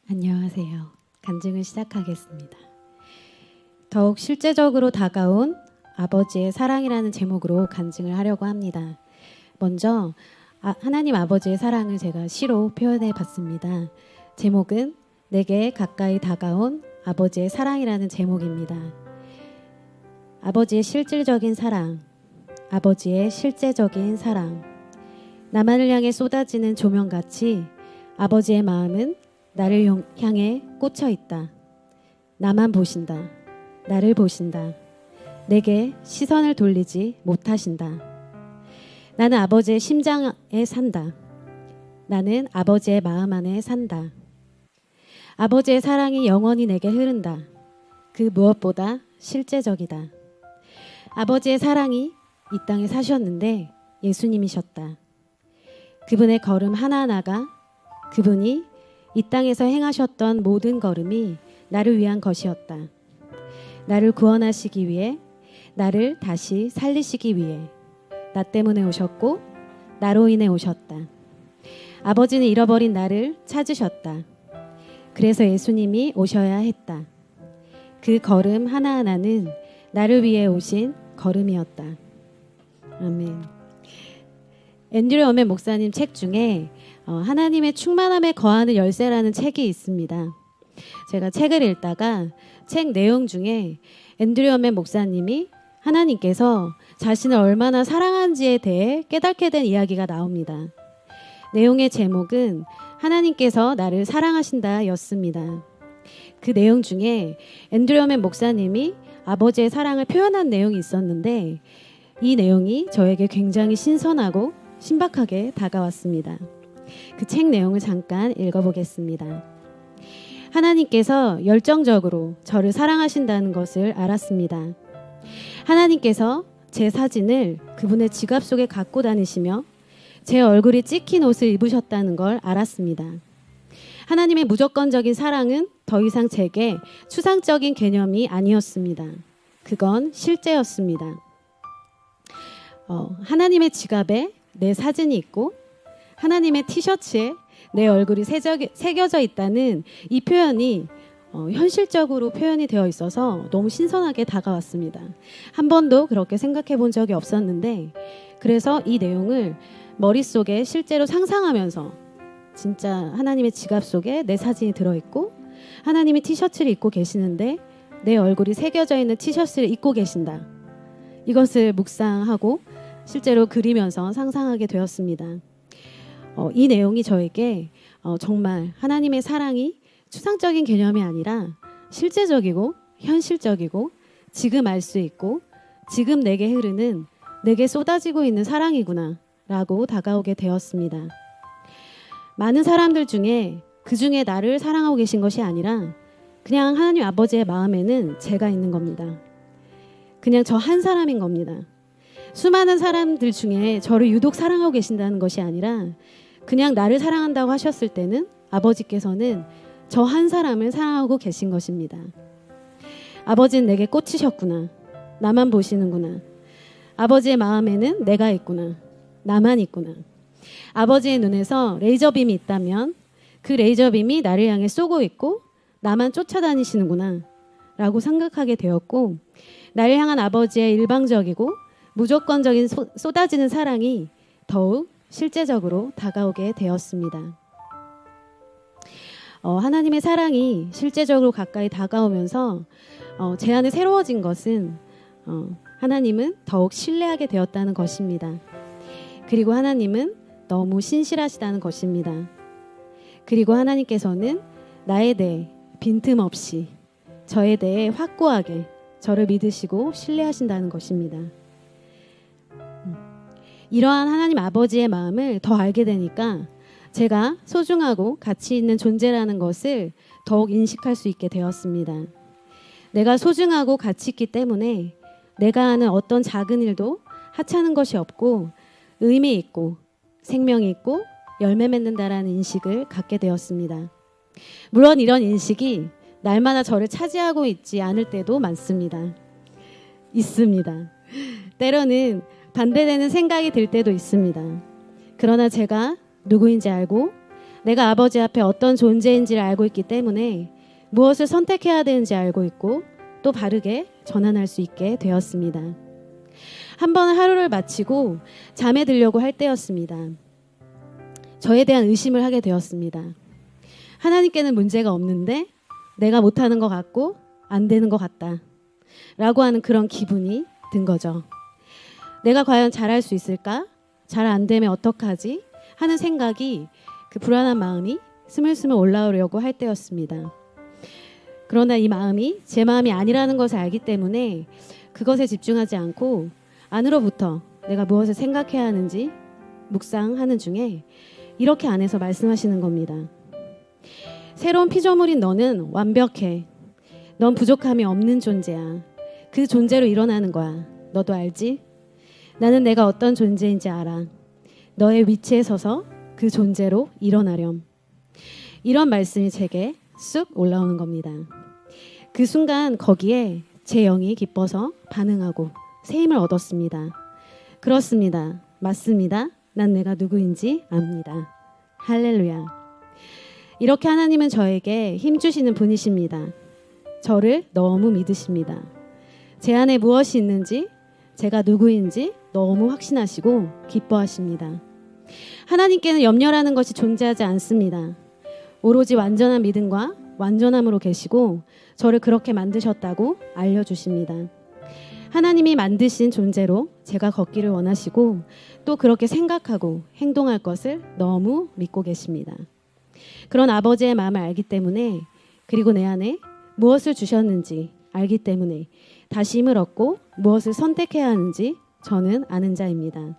안녕하세요. 간증을 시작하겠습니다. 더욱 실제적으로 다가온 아버지의 사랑이라는 제목으로 간증을 하려고 합니다. 먼저 하나님 아버지의 사랑을 제가 시로 표현해 봤습니다. 제목은 내게 가까이 다가온 아버지의 사랑이라는 제목입니다. 아버지의 실질적인 사랑, 아버지의 실제적인 사랑. 나만을 향해 쏟아지는 조명같이 아버지의 마음은 나를 향해 꽂혀 있다. 나만 보신다. 나를 보신다. 내게 시선을 돌리지 못하신다. 나는 아버지의 심장에 산다. 나는 아버지의 마음 안에 산다. 아버지의 사랑이 영원히 내게 흐른다. 그 무엇보다 실제적이다. 아버지의 사랑이 이 땅에 사셨는데 예수님이셨다. 그분의 걸음 하나하나가 그분이 이 땅에서 행하셨던 모든 걸음이 나를 위한 것이었다. 나를 구원하시기 위해, 나를 다시 살리시기 위해 나 때문에 오셨고 나로 인해 오셨다. 아버지는 잃어버린 나를 찾으셨다. 그래서 예수님이 오셔야 했다. 그 걸음 하나하나는 나를 위해 오신 걸음이었다. 아멘. 앤드류 워맨 목사님 책 중에 하나님의 충만함에 거하는 열쇠라는 책이 있습니다. 제가 책을 읽다가 책 내용 중에 앤드류 워맨 목사님이 하나님께서 자신을 얼마나 사랑한지에 대해 깨닫게 된 이야기가 나옵니다. 내용의 제목은 하나님께서 나를 사랑하신다 였습니다. 그 내용 중에 앤드류 워맨 목사님이 아버지의 사랑을 표현한 내용이 있었는데 이 내용이 저에게 굉장히 신선하고 신박하게 다가왔습니다. 그 책 내용을 잠깐 읽어보겠습니다. 하나님께서 열정적으로 저를 사랑하신다는 것을 알았습니다. 하나님께서 제 사진을 그분의 지갑 속에 갖고 다니시며 제 얼굴이 찍힌 옷을 입으셨다는 걸 알았습니다. 하나님의 무조건적인 사랑은 더 이상 제게 추상적인 개념이 아니었습니다. 그건 실제였습니다. 하나님의 지갑에 내 사진이 있고 하나님의 티셔츠에 내 얼굴이 새겨져 있다는 이 표현이 현실적으로 표현이 되어 있어서 너무 신선하게 다가왔습니다. 한 번도 그렇게 생각해 본 적이 없었는데 그래서 이 내용을 머릿속에 실제로 상상하면서 진짜 하나님의 지갑 속에 내 사진이 들어있고 하나님이 티셔츠를 입고 계시는데 내 얼굴이 새겨져 있는 티셔츠를 입고 계신다. 이것을 묵상하고 실제로 그리면서 상상하게 되었습니다. 이 내용이 저에게 정말 하나님의 사랑이 추상적인 개념이 아니라 실제적이고 현실적이고 지금 알 수 있고 지금 내게 흐르는 내게 쏟아지고 있는 사랑이구나 라고 다가오게 되었습니다. 많은 사람들 중에 그 중에 나를 사랑하고 계신 것이 아니라 그냥 하나님 아버지의 마음에는 제가 있는 겁니다. 그냥 저 한 사람인 겁니다. 수많은 사람들 중에 저를 유독 사랑하고 계신다는 것이 아니라 그냥 나를 사랑한다고 하셨을 때는 아버지께서는 저 한 사람을 사랑하고 계신 것입니다. 아버지는 내게 꽂히셨구나. 나만 보시는구나. 아버지의 마음에는 내가 있구나. 나만 있구나. 아버지의 눈에서 레이저빔이 있다면 그 레이저빔이 나를 향해 쏘고 있고 나만 쫓아다니시는구나 라고 생각하게 되었고 나를 향한 아버지의 일방적이고 무조건적인 쏟아지는 사랑이 더욱 실제적으로 다가오게 되었습니다. 하나님의 사랑이 실제적으로 가까이 다가오면서 제 안에 새로워진 것은 하나님은 더욱 신뢰하게 되었다는 것입니다. 그리고 하나님은 너무 신실하시다는 것입니다. 그리고 하나님께서는 나에 대해 빈틈없이 저에 대해 확고하게 저를 믿으시고 신뢰하신다는 것입니다. 이러한 하나님 아버지의 마음을 더 알게 되니까 제가 소중하고 가치 있는 존재라는 것을 더욱 인식할 수 있게 되었습니다. 내가 소중하고 가치 있기 때문에 내가 하는 어떤 작은 일도 하찮은 것이 없고 의미 있고 생명이 있고 열매 맺는다라는 인식을 갖게 되었습니다. 물론 이런 인식이 날마다 저를 차지하고 있지 않을 때도 많습니다. 있습니다. 때로는 반대되는 생각이 들 때도 있습니다. 그러나 제가 누구인지 알고 내가 아버지 앞에 어떤 존재인지를 알고 있기 때문에 무엇을 선택해야 되는지 알고 있고 또 바르게 전환할 수 있게 되었습니다. 한 번 하루를 마치고 잠에 들려고 할 때였습니다. 저에 대한 의심을 하게 되었습니다. 하나님께는 문제가 없는데 내가 못하는 것 같고 안 되는 것 같다 라고 하는 그런 기분이 든 거죠. 내가 과연 잘할 수 있을까? 잘 안 되면 어떡하지? 하는 생각이, 그 불안한 마음이 스물스물 올라오려고 할 때였습니다. 그러나 이 마음이 제 마음이 아니라는 것을 알기 때문에 그것에 집중하지 않고 안으로부터 내가 무엇을 생각해야 하는지 묵상하는 중에 이렇게 안에서 말씀하시는 겁니다. 새로운 피조물인 너는 완벽해. 넌 부족함이 없는 존재야. 그 존재로 일어나는 거야. 너도 알지? 나는 내가 어떤 존재인지 알아. 너의 위치에 서서 그 존재로 일어나렴. 이런 말씀이 제게 쑥 올라오는 겁니다. 그 순간 거기에 제 영이 기뻐서 반응하고 새 힘을 얻었습니다. 그렇습니다. 맞습니다. 난 내가 누구인지 압니다. 할렐루야. 이렇게 하나님은 저에게 힘 주시는 분이십니다. 저를 너무 믿으십니다. 제 안에 무엇이 있는지, 제가 누구인지 너무 확신하시고 기뻐하십니다. 하나님께는 염려라는 것이 존재하지 않습니다. 오로지 완전한 믿음과 완전함으로 계시고 저를 그렇게 만드셨다고 알려주십니다. 하나님이 만드신 존재로 제가 걷기를 원하시고 또 그렇게 생각하고 행동할 것을 너무 믿고 계십니다. 그런 아버지의 마음을 알기 때문에, 그리고 내 안에 무엇을 주셨는지 알기 때문에 다시 힘을 얻고 무엇을 선택해야 하는지 저는 아는 자입니다.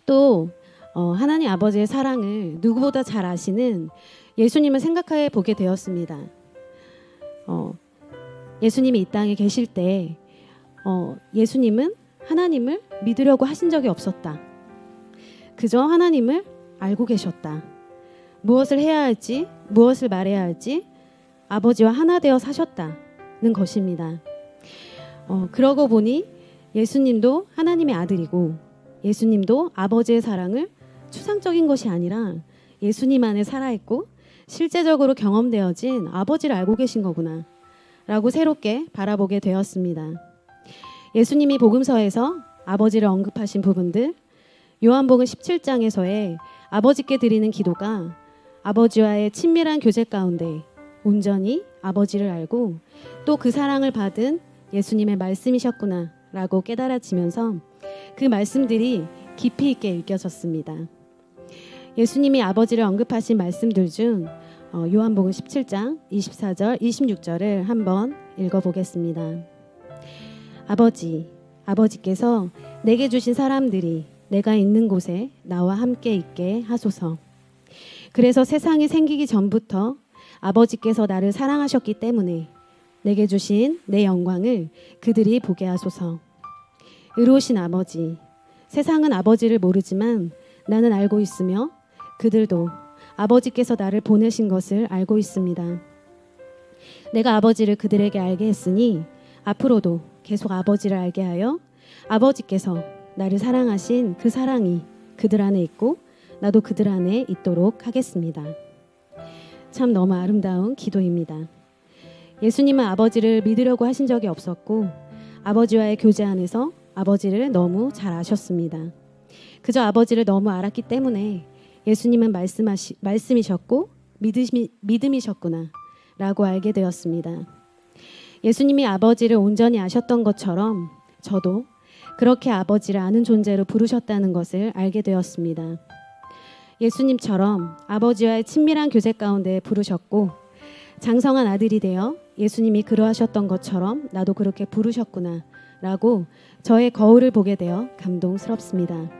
또 하나님 아버지의 사랑을 누구보다 잘 아시는 예수님을 생각해 보게 되었습니다. 예수님이 이 땅에 계실 때 예수님은 하나님을 믿으려고 하신 적이 없었다. 그저 하나님을 알고 계셨다. 무엇을 해야 할지, 무엇을 말해야 할지 아버지와 하나 되어 사셨다는 것입니다. 그러고 보니 예수님도 하나님의 아들이고 예수님도 아버지의 사랑을 추상적인 것이 아니라 예수님 안에 살아있고 실제적으로 경험되어진 아버지를 알고 계신 거구나 라고 새롭게 바라보게 되었습니다. 예수님이 복음서에서 아버지를 언급하신 부분들, 요한복음 17장에서의 아버지께 드리는 기도가 아버지와의 친밀한 교제 가운데 온전히 아버지를 알고 또 그 사랑을 받은 예수님의 말씀이셨구나 라고 깨달아지면서 그 말씀들이 깊이 있게 읽혀졌습니다. 예수님이 아버지를 언급하신 말씀들 중 요한복음 17장 24절 26절을 한번 읽어보겠습니다. 아버지께서 내게 주신 사람들이 내가 있는 곳에 나와 함께 있게 하소서. 그래서 세상이 생기기 전부터 아버지께서 나를 사랑하셨기 때문에 내게 주신 내 영광을 그들이 보게 하소서. 의로우신 아버지, 세상은 아버지를 모르지만 나는 알고 있으며 그들도 아버지께서 나를 보내신 것을 알고 있습니다. 내가 아버지를 그들에게 알게 했으니 앞으로도 계속 아버지를 알게 하여 아버지께서 나를 사랑하신 그 사랑이 그들 안에 있고 나도 그들 안에 있도록 하겠습니다. 참 너무 아름다운 기도입니다. 예수님은 아버지를 믿으려고 하신 적이 없었고 아버지와의 교제 안에서 아버지를 너무 잘 아셨습니다. 그저 아버지를 너무 알았기 때문에 예수님은 말씀이셨고 믿음이셨구나 라고 알게 되었습니다. 예수님이 아버지를 온전히 아셨던 것처럼 저도 그렇게 아버지를 아는 존재로 부르셨다는 것을 알게 되었습니다. 예수님처럼 아버지와의 친밀한 교제 가운데 부르셨고 장성한 아들이 되어 예수님이 그러하셨던 것처럼 나도 그렇게 부르셨구나 라고 저의 거울을 보게 되어 감동스럽습니다.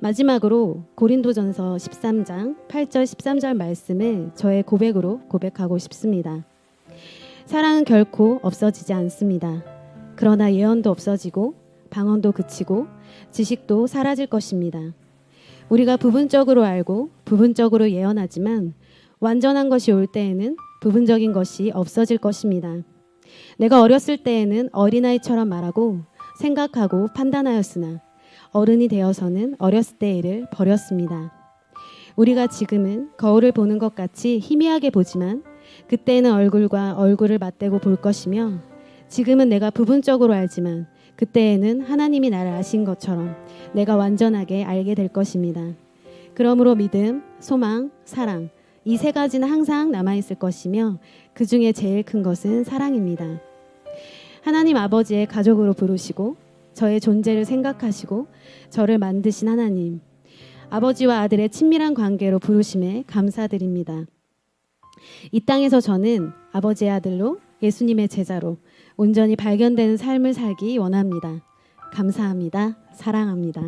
마지막으로 고린도전서 13장 8절 13절 말씀을 저의 고백으로 고백하고 싶습니다. 사랑은 결코 없어지지 않습니다. 그러나 예언도 없어지고 방언도 그치고 지식도 사라질 것입니다. 우리가 부분적으로 알고 부분적으로 예언하지만 완전한 것이 올 때에는 부분적인 것이 없어질 것입니다. 내가 어렸을 때에는 어린아이처럼 말하고 생각하고 판단하였으나 어른이 되어서는 어렸을 때의 일을 버렸습니다. 우리가 지금은 거울을 보는 것 같이 희미하게 보지만 그때는 얼굴과 얼굴을 맞대고 볼 것이며 지금은 내가 부분적으로 알지만 그때에는 하나님이 나를 아신 것처럼 내가 완전하게 알게 될 것입니다. 그러므로 믿음, 소망, 사랑 이 세 가지는 항상 남아있을 것이며 그 중에 제일 큰 것은 사랑입니다. 하나님 아버지의 가족으로 부르시고 저의 존재를 생각하시고 저를 만드신 하나님, 아버지와 아들의 친밀한 관계로 부르심에 감사드립니다. 이 땅에서 저는 아버지의 아들로 예수님의 제자로 온전히 발견되는 삶을 살기 원합니다. 감사합니다. 사랑합니다.